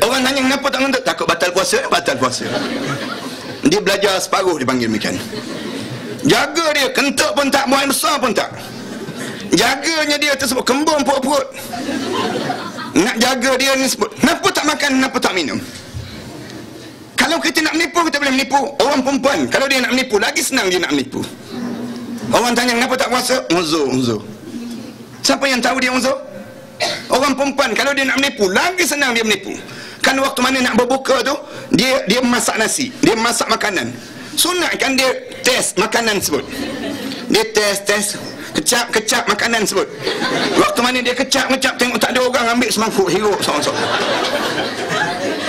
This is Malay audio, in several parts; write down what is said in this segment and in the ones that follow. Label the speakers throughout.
Speaker 1: Orang tanya kenapa tak ngentuk? Takut batal puasa. Batal puasa. Dia belajar separuh, dia panggil demikian. Jaga dia, kentuk pun tak, buang besar pun tak. Jaganya dia tersebut, kembung perut-perut. Nak jaga dia ni sebut, kenapa tak makan, kenapa tak minum? Kalau kita nak menipu, kita boleh menipu. Orang perempuan, kalau dia nak menipu, lagi senang dia nak menipu. Orang tanya kenapa tak puasa? Uzur. Siapa yang tahu dia uzur? Orang perempuan, kalau dia nak menipu, lagi senang dia menipu. Kan waktu mana nak berbuka tu, dia masak nasi, dia masak makanan. Sunat kan dia test makanan sebut. Dia test kecap makanan sebut. Waktu mana dia kecap tengok tak ada orang, ambil semangkuk hiruk sorang-sorang.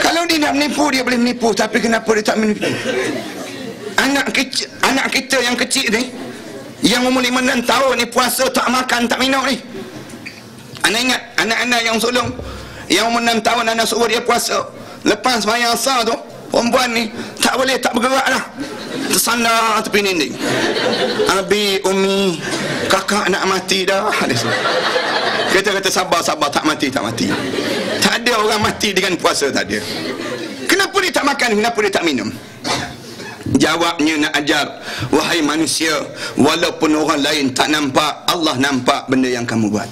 Speaker 1: Kalau dia nak menipu, dia boleh menipu. Tapi kenapa dia tak menipu? Anak kita yang kecil ni, yang umur 5-6 tahun ni, puasa tak makan tak minum ni. Anak ingat anak-anak yang sulung yang umur 6 tahun, anak suruh dia puasa, lepas sembahyang asar tu, perempuan ni tak boleh, tak bergerak dah, tersandar tepi dinding. Abi, umi, kakak nak mati dah. Kita kata sabar, tak mati. Tak ada orang mati dengan puasa, tak ada. Kenapa dia tak makan, kenapa dia tak minum? Jawabnya nak ajar, wahai manusia, walaupun orang lain tak nampak, Allah nampak benda yang kamu buat.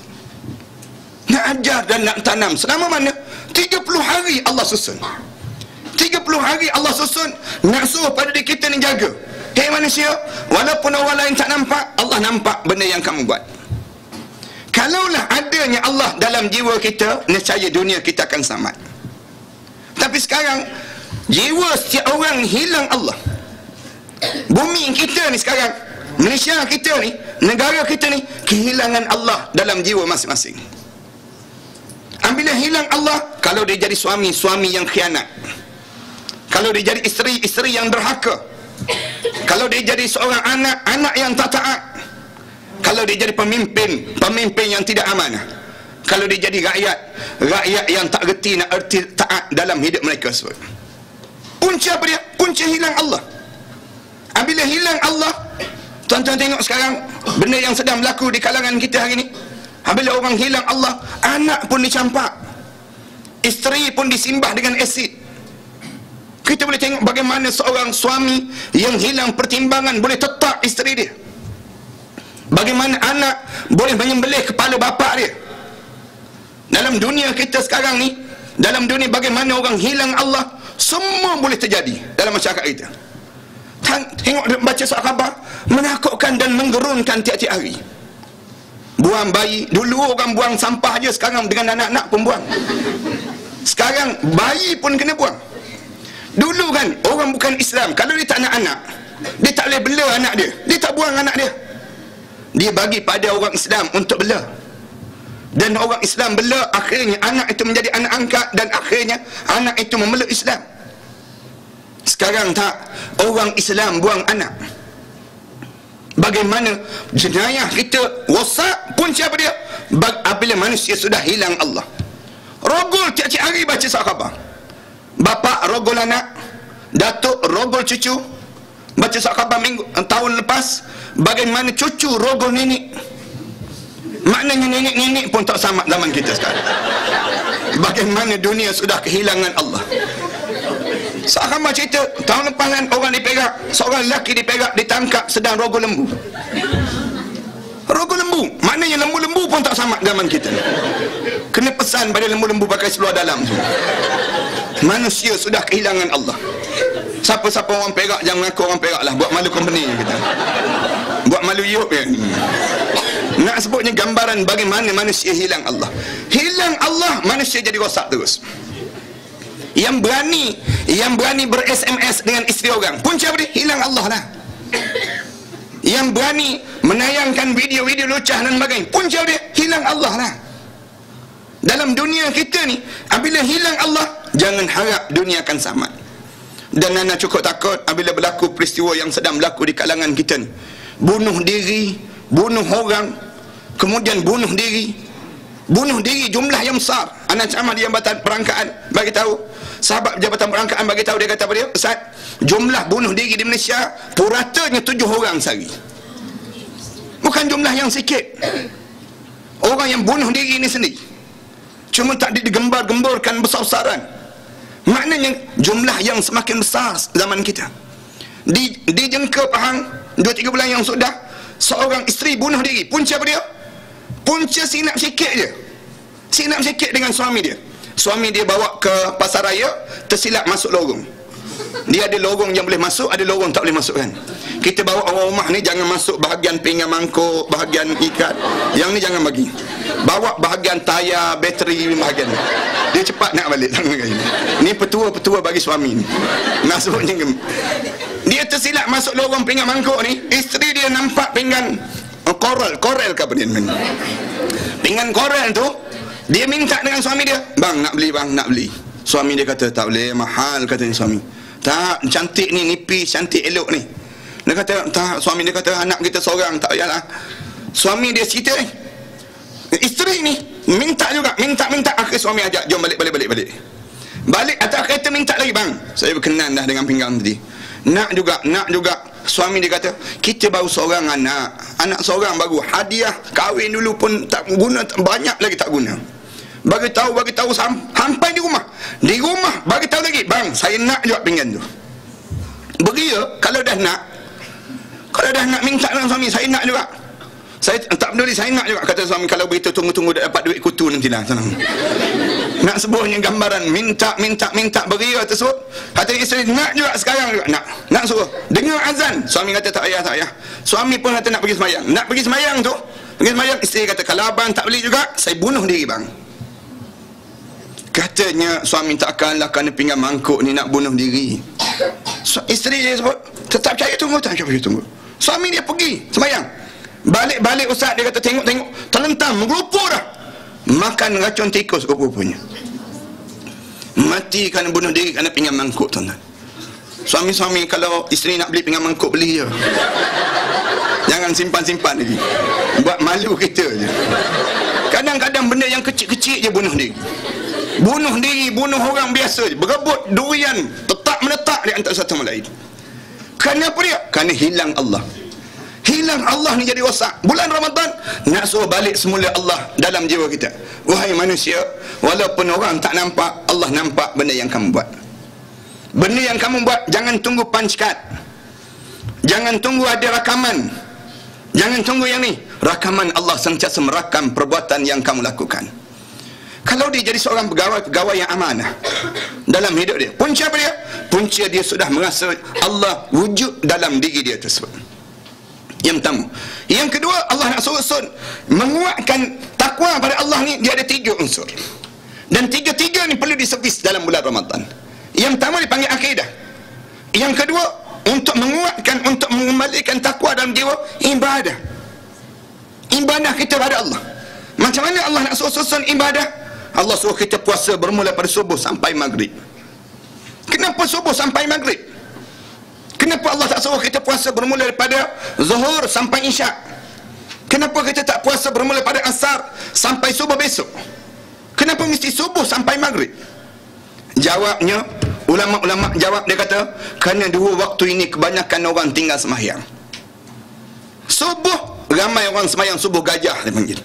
Speaker 1: Nak ajar dan nak tanam. Selama mana? 30 hari Allah susun. 30 hari Allah susun, nak suruh pada diri kita ni jaga. Hei manusia, walaupun orang lain tak nampak, Allah nampak benda yang kamu buat. Kalaulah adanya Allah dalam jiwa kita, nescaya dunia kita akan selamat. Tapi sekarang jiwa setiap orang hilang Allah. Bumi kita ni sekarang, Malaysia kita ni, negara kita ni, kehilangan Allah dalam jiwa masing-masing. Bila hilang Allah, kalau dia jadi suami yang khianat, kalau dia jadi isteri yang derhaka, kalau dia jadi seorang anak yang tak taat, kalau dia jadi pemimpin yang tidak amanah, kalau dia jadi rakyat yang tak reti nak erti taat dalam hidup mereka sebut. Punca apa dia? Punca hilang Allah. Bila hilang Allah, tuan-tuan tengok sekarang benda yang sedang berlaku di kalangan kita hari ni. Bila orang hilang Allah, anak pun dicampak, isteri pun disimbah dengan asid. Kita boleh tengok bagaimana seorang suami yang hilang pertimbangan boleh tetap isteri dia, bagaimana anak boleh menyembelih kepala bapa dia. Dalam dunia kita sekarang ni, dalam dunia bagaimana orang hilang Allah, semua boleh terjadi dalam masyarakat kita. Tengok baca surat khabar, menakutkan dan menggerunkan tiap-tiap hari. Buang bayi, dulu orang buang sampah je, sekarang dengan anak-anak pun buang. Sekarang bayi pun kena buang. Dulu kan orang bukan Islam, kalau dia tak nak anak, dia tak boleh bela anak dia, dia tak buang anak dia, dia bagi pada orang Islam untuk bela. Dan orang Islam bela, akhirnya anak itu menjadi anak angkat, dan akhirnya anak itu memeluk Islam. Sekarang tak, orang Islam buang anak. Bagaimana jenayah kita rosak, punca apa dia? Apabila manusia sudah hilang Allah. Rogol tiap-tiap hari baca surat khabar. Bapa rogol anak, datuk rogol cucu. Baca surat khabar tahun lepas, bagaimana cucu rogol nenek. Maknanya nenek-nenek pun tak sama zaman kita sekarang. Bagaimana dunia sudah kehilangan Allah. Sahabat cerita tahun lepas kan, orang di Perak, seorang lelaki di Perak ditangkap sedang rogol lembu. Rogol lembu, maknanya lembu-lembu pun tak sama zaman kita. Kena pesan pada lembu-lembu pakai seluar dalam tu. Manusia sudah kehilangan Allah. Siapa-siapa orang Perak jangan mengaku orang Perak lah, buat malu company kita, buat malu Europe ya. Nak sebutnya gambaran bagaimana manusia hilang Allah. Hilang Allah, manusia jadi rosak terus. Yang berani ber-SMS dengan isteri orang, punca apa dia? Hilang Allah lah. Yang berani menayangkan video-video lucah dan sebagainya, punca dia? Hilang Allah lah. Dalam dunia kita ni, apabila hilang Allah, jangan harap dunia akan selamat. Dan Nana cukup takut apabila berlaku peristiwa yang sedang berlaku di kalangan kita ni. Bunuh diri, bunuh orang, kemudian bunuh diri jumlah yang besar. Anak camat di Jabatan Perangkaan bagi tahu, sahabat Jabatan Perangkaan bagi tahu, dia kata apa dia? Ustaz, jumlah bunuh diri di Malaysia puratanya 7 orang sehari. Bukan jumlah yang sikit. Orang yang bunuh diri ini sendiri, cuma tak digembar-gemborkan besar-besaran. Maknanya jumlah yang semakin besar zaman kita. Di jangka Pahang 2-3 bulan yang sudah, seorang isteri bunuh diri. Punca apa dia? Punca sinap sikit je. Sinap sikit dengan suami dia. Suami dia bawa ke pasar raya, tersilap masuk lorong. Dia ada lorong yang boleh masuk, ada lorong tak boleh masuk kan. Kita bawa orang rumah ni jangan masuk bahagian pinggan mangkuk, bahagian ikat. Yang ni jangan bagi. Bawa bahagian tayar, bateri bahagian. Dia cepat nak balik. Ni petua-petua bagi suami ni. Maksudnya dia tersilap masuk lorong pinggan mangkuk ni, isteri dia nampak pinggan korel ke apa dia? Pinggan korel tu, dia minta dengan suami dia, bang nak beli, bang nak beli. Suami dia kata tak boleh, mahal, katanya suami. Tak, cantik ni, nipis, cantik elok ni. Dia kata tak, suami dia kata anak kita seorang, tak payahlah. Suami dia cerita ni, isteri ni minta juga, minta. Akhir suami ajak, jom balik. Balik atas kereta minta lagi, bang saya berkenan dah dengan pinggang tadi. Nak juga. Suami dia kata kita baru seorang anak seorang baru, hadiah kahwin dulu pun tak guna, banyak lagi tak guna. Bagi tahu sampai di rumah bagi tahu lagi, bang saya nak juga pinggan tu. Beria kalau dah nak minta dengan suami, saya nak juga, saya tak peduli, saya nak juga, kata suami. Kalau begitu tunggu dah dapat duit kutu nantilah, senang. Nak sebuahnya gambaran minta beria tersebut. Kata isteri nak juga sekarang juga, nak suruh dengar azan. Suami kata tak payah. Suami pun kata nak pergi semayang, isteri kata kalau abang tak beli juga, saya bunuh diri bang. Katanya suami takkanlah kerana pinggan mangkuk ni nak bunuh diri. Isteri dia sebut tetap percaya tunggu. Suami dia pergi semayang. Balik ustaz, dia kata tengok terlentam menggelupur dah, makan racun tikus rupanya. Mati kerana bunuh diri kerana pinggan mangkuk, tuan-tuan. Suami kalau isteri nak beli pinggan mangkuk, beli je. Jangan simpan lagi, buat malu kita je. Kadang-kadang benda yang kecil-kecil je bunuh diri, bunuh orang biasa je. Berebut durian, meletak di antara satu sama lain. Kenapa dia? Kerana hilang Allah ni jadi rosak. Bulan Ramadan nak suruh balik semula Allah dalam jiwa kita. Wahai manusia, walaupun orang tak nampak, Allah nampak benda yang kamu buat. Jangan tunggu punch card, jangan tunggu ada rakaman, jangan tunggu yang ni. Rakaman Allah sentiasa merakam perbuatan yang kamu lakukan. Kalau dia jadi seorang pegawai yang amanah dalam hidup dia, punca apa dia? Punca dia sudah merasa Allah wujud dalam diri dia tersebut. Yang pertama. Yang kedua, Allah nak suruh menguatkan takwa pada Allah ni, dia ada 3 unsur. Dan 3 ni perlu diservis dalam bulan Ramadan. Yang pertama dipanggil akidah. Yang kedua, untuk menguatkan, untuk mengembalikan takwa dalam jiwa, ibadah kita pada Allah. Macam mana Allah nak susun ibadah? Allah suruh kita puasa bermula pada subuh sampai maghrib. Kenapa subuh sampai maghrib? Kenapa Allah tak suruh kita puasa bermula daripada zuhur sampai isyak? Kenapa kita tak puasa bermula pada asar sampai subuh besok? Kenapa mesti subuh sampai maghrib? Jawabnya, ulama-ulama jawab, dia kata kerana 2 waktu ini kebanyakan orang tinggal sembahyang. Subuh, ramai orang sembahyang subuh gajah dia panggil,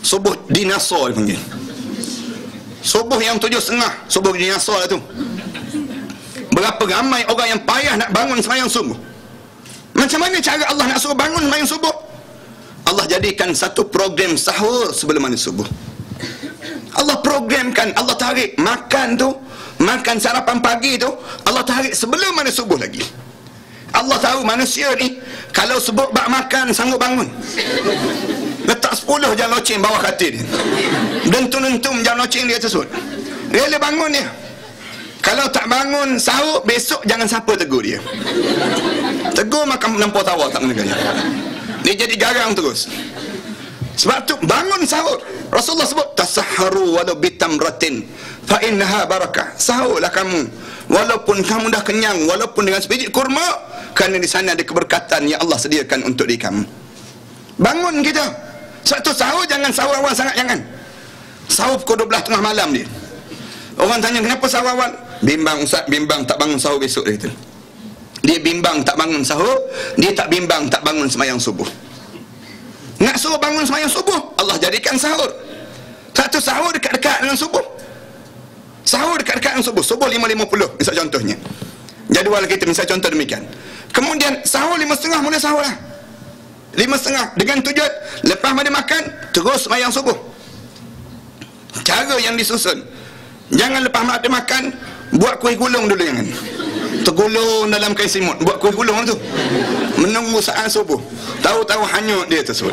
Speaker 1: subuh dinosaur dia panggil. Subuh yang 7.30, subuh dinosaur lah tu. Berapa ramai orang yang payah nak bangun sembahyang subuh. Macam mana cara Allah nak suruh bangun sembahyang subuh? Allah jadikan satu program sahur sebelum mana subuh. Allah programkan, Allah tarik makan sarapan pagi tu, Allah tarik sebelum mana subuh lagi. Allah tahu manusia ni kalau sebut bak makan sanggup bangun. Letak 10 jam loceng bawah katil dia, dentum-dentum jam loceng dia tersebut, rela bangun dia. Kalau tak bangun sahur, besok jangan siapa tegur dia. Tegur makan lampau tawa tak kena gaya. Dia jadi garang terus. Sebab tu bangun sahur. Rasulullah sebut tasahharu walau bitamratin fa innaha barakah. Sahurlah kamu walaupun kamu dah kenyang, walaupun dengan sebiji kurma, kerana di sana ada keberkatan yang Allah sediakan untuk diri kamu. Bangun kita. Sebab tu sahur jangan sahur awal sangat, jangan. Sahur pukul 12 tengah malam dia. Orang tanya kenapa sahur awal? Bimbang ustaz, bimbang tak bangun sahur besok dia kata. Dia bimbang tak bangun sahur, dia tak bimbang tak bangun sembahyang subuh. Nak suruh bangun sembahyang subuh, Allah jadikan sahur. Satu sahur dekat-dekat dengan subuh. Sahur dekat-dekat subuh 5.50 misal contohnya. Jadual kita misal contoh demikian. Kemudian sahur 5.30 mula sahur lah. 5.30 dengan tujuan lepas pada makan terus sembahyang subuh. Cara yang disusun. Jangan lepas pada makan buat kuih gulung dulu, jangan. Tergulung dalam kain simut, buat kuih gulung tu. Menunggu saat subuh. Tahu-tahu hanyut dia tersebut.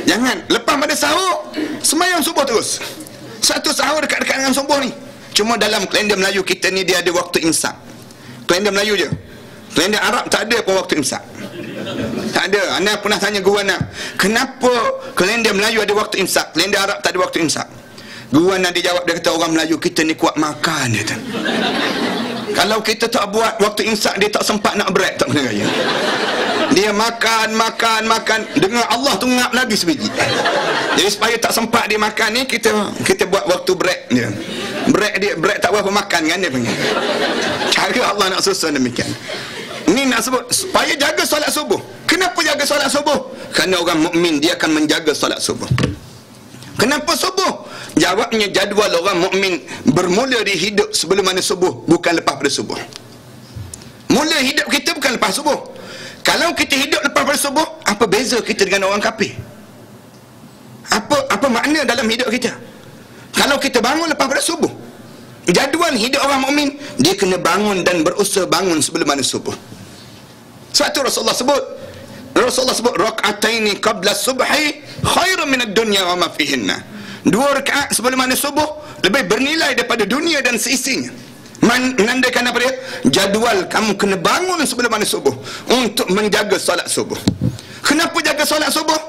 Speaker 1: Jangan. Lepas pada sahur sembahyang subuh terus. Satu sahur dekat-dekat dengan subuh ni. Cuma dalam kalender Melayu kita ni dia ada waktu imsak. Kalender Melayu je. Kalender Arab tak ada pun waktu imsak. Tak ada. Anda pernah tanya guru anak, kenapa kalender Melayu ada waktu imsak, kalender Arab tak ada waktu imsak? Guru anak dia jawab, dia kata orang Melayu kita ni kuat makan dia tu. Kalau kita tak buat waktu imsak, dia tak sempat nak break, tak pernah gaya. Dia makan. Dengar Allah tu ngap lagi sebiji. Jadi supaya tak sempat dia makan ni, kita buat waktu break dia. Break tak berapa makan kan dia panggil. Cara Allah nak susun demikian. Ni nak sebut supaya jaga solat subuh. Kenapa jaga solat subuh? Kerana orang mukmin dia akan menjaga solat subuh. Kenapa subuh? Jawabnya jadual orang mukmin bermula di hidup sebelum mana subuh, bukan lepas pada subuh. Mula hidup kita bukan lepas subuh. Kalau kita hidup lepas pada subuh, apa beza kita dengan orang kafir? Apa makna dalam hidup kita? Kalau kita bangun lepas pada subuh, jadual hidup orang mukmin dia kena bangun dan berusaha bangun sebelum mana subuh. Sebab tu Rasulullah sebut rak'ataini qabla subhi khairun minad dunya wa ma fihinna. 2 rakaat sebelum mana subuh lebih bernilai daripada dunia dan seisinya. Menandakan apa dia? Jadual kamu kena bangun sebelum mana subuh untuk menjaga solat subuh. Kenapa jaga solat subuh?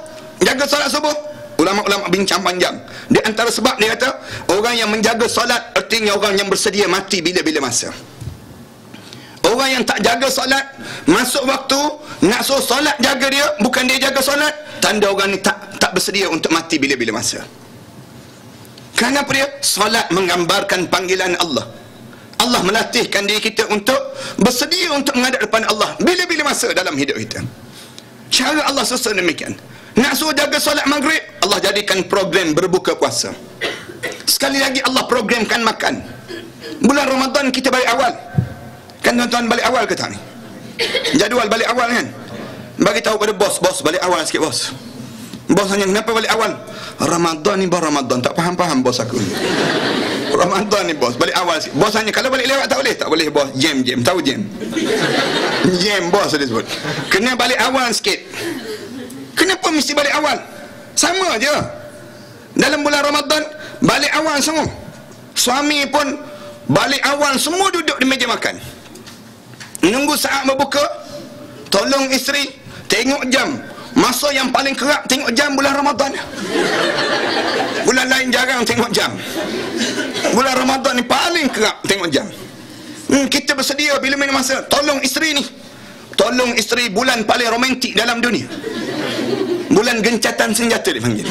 Speaker 1: Jaga solat subuh, ulama-ulama bincang panjang. Di antara sebab dia kata orang yang menjaga solat artinya orang yang bersedia mati bila-bila masa. Orang yang tak jaga solat, masuk waktu nak suruh solat jaga dia, bukan dia jaga solat, tanda orang ni tak bersedia untuk mati bila-bila masa. Kenapa dia? Solat menggambarkan panggilan Allah. Allah melatihkan diri kita untuk bersedia untuk menghadap depan Allah bila-bila masa dalam hidup kita. Cara Allah susun demikian. Nak suruh jaga solat maghrib, Allah jadikan program berbuka puasa. Sekali lagi Allah programkan makan. Bulan Ramadan kita balik awal. Kan tuan-tuan balik awal ke tak ni? Jadual balik awal kan? Bagi tahu pada bos balik awal sikit bos. Bos hanya kenapa balik awal? Ramadan ni baru Ramadan, tak faham bos aku ni. Ramadan ni bos, balik awal sikit. Bos hanya kalau balik lewat tak boleh bos. Jam, tahu jam? Jam bos dia sebut. Kena balik awal sikit. Kenapa mesti balik awal? Sama je. Dalam bulan Ramadan balik awal semua. Suami pun balik awal, semua duduk di meja makan. Nunggu saat berbuka. Tolong isteri tengok jam. Masa yang paling kerap tengok jam bulan Ramadan. Bulan lain jarang tengok jam. Bulan Ramadan ni paling kerap tengok jam. Kita bersedia bila mana masa. Tolong isteri ni. Tolong isteri bulan paling romantik dalam dunia. Bulan gencatan senjata dipanggil.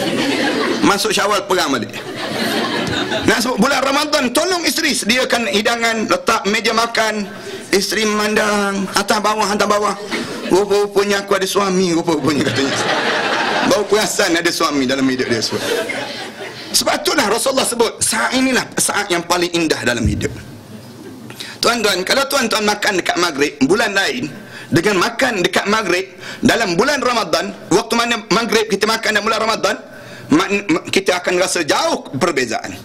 Speaker 1: Masuk Syawal perang balik. Nak sebut bulan Ramadan, tolong isteri sediakan hidangan, letak meja makan, isteri memandang atas bawah. Rupa-rupanya aku ada suami, rupa-rupanya katanya. Bau perasan ada suami dalam hidup dia sebut. Sebab itulah Rasulullah sebut saat inilah saat yang paling indah dalam hidup. Tuan-tuan, kalau tuan-tuan makan dekat maghrib bulan lain dengan makan dekat maghrib dalam bulan Ramadan, waktu mana maghrib kita makan dalam bulan Ramadan, kita akan rasa jauh perbezaan.